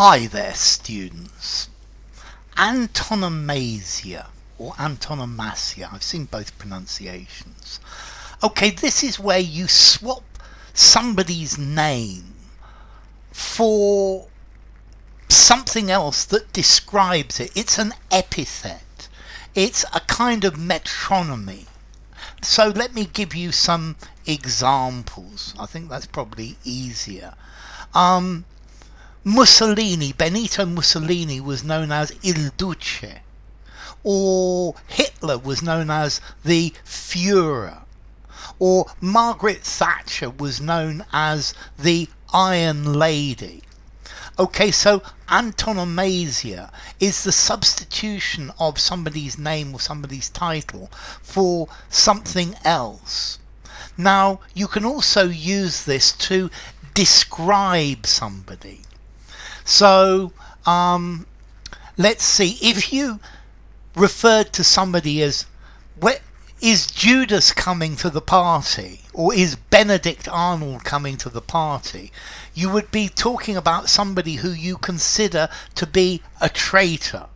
Hi there, students. Antonomasia or Antonomasia, I've seen both pronunciations. Okay, this is where you swap somebody's name for something else that describes it. It's an epithet. It's a kind of metronymy. So let me give you some examples. I think that's probably easier. Benito Mussolini was known as Il Duce, or Hitler was known as the Führer, or Margaret Thatcher was known as the Iron Lady. Okay, so antonomasia is the substitution of somebody's name or somebody's title for something else. Now, you can also use this to describe somebody. So, let's see, if you referred to somebody as, is Judas coming to the party, or is Benedict Arnold coming to the party, you would be talking about somebody who you consider to be a traitor.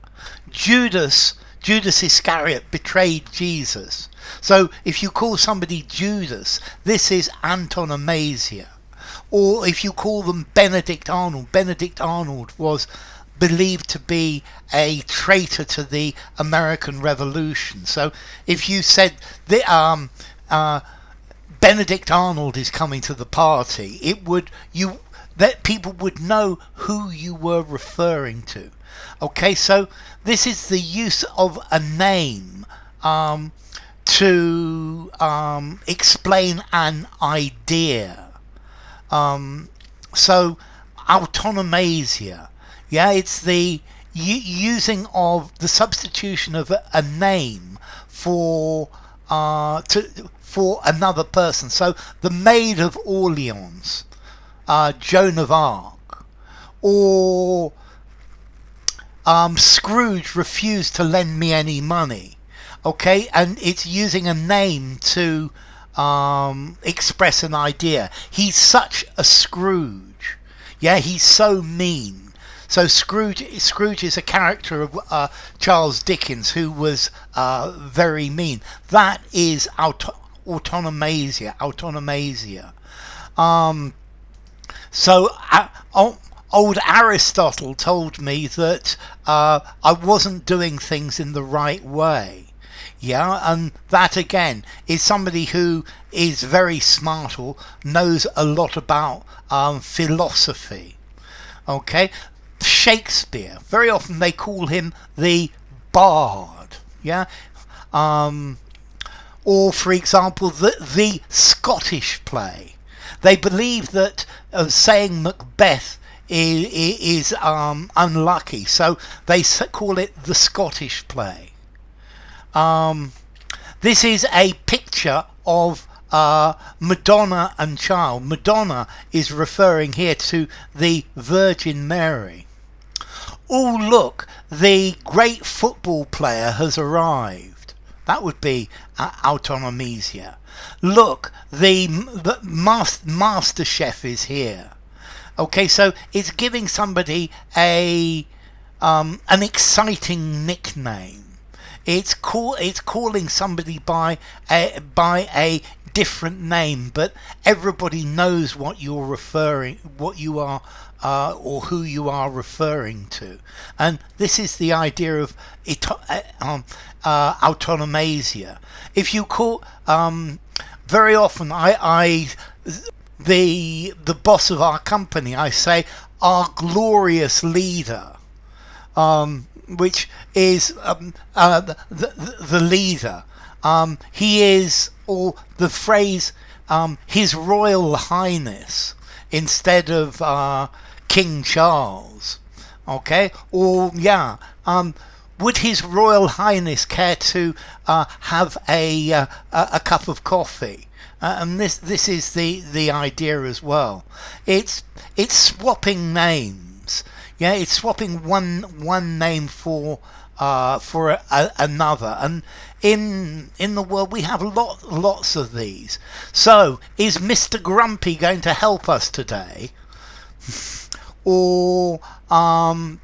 Judas Iscariot betrayed Jesus. So if you call somebody Judas, this is antonomasia. Or if you call them Benedict Arnold was believed to be a traitor to the American Revolution. So if you said Benedict Arnold is coming to the party, that people would know who you were referring to. Okay, so this is the use of a name to explain an idea. So Antonomasia, it's the using of the substitution of a name for another person. So the Maid of Orleans, Joan of Arc, or Scrooge refused to lend me any money. Okay, and it's using a name to express an idea. He's such a Scrooge. He's so mean. So Scrooge is a character of Charles Dickens who was very mean. That is Antonomasia. So old Aristotle told me that I wasn't doing things in the right way. And that again is somebody who is very smart or knows a lot about philosophy. Okay, Shakespeare, very often they call him the bard. Or for example the Scottish play. They believe that saying Macbeth is unlucky, so they call it the Scottish play. This is a picture of Madonna and child. Madonna is referring here to the Virgin Mary. Oh, look, the great football player has arrived. That would be Antonomasia. Look, the master chef is here. Okay, so it's giving somebody an exciting nickname. It's calling somebody by a different name, but everybody knows what you are or who you are referring to. And this is the idea of Antonomasia. If you call very often, the boss of our company, I say our glorious leader. Which is the leader. He is, or the phrase, His Royal Highness, instead of King Charles. Okay, or would His Royal Highness care to have a cup of coffee? And this is the idea as well. It's swapping names. It's swapping one name for another, and in the world we have lots of these. So, is Mr. Grumpy going to help us today? or I'm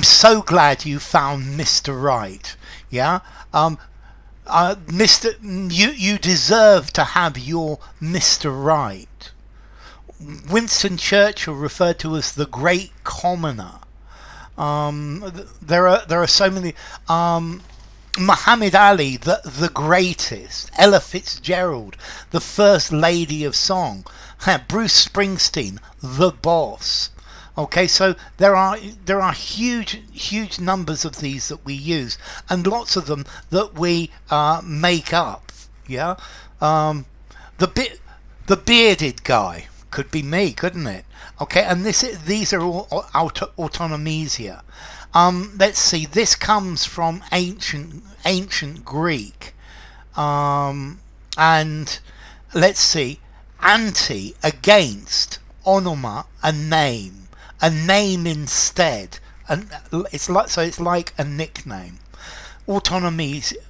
so glad you found Mr. Right. Yeah. Mr. You deserve to have your Mr. Right. Winston Churchill referred to as the great commoner. There are so many. Muhammad Ali, the greatest. Ella Fitzgerald, the first lady of song. Bruce Springsteen, the boss. Okay, so there are huge numbers of these that we use, and lots of them that we make up. Yeah, the bearded guy could be me, couldn't it? Okay, and these are all Antonomasia. Let's see. This comes from ancient Greek, and let's see. Anti, against, onoma, a name instead, and it's like a nickname. Autonomasia,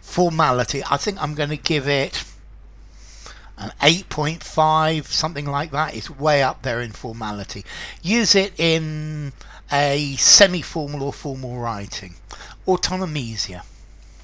formality. I think I'm going to give it an 8.5, something like that. It's way up there in formality. Use it in a semi-formal or formal writing. Antonomasia.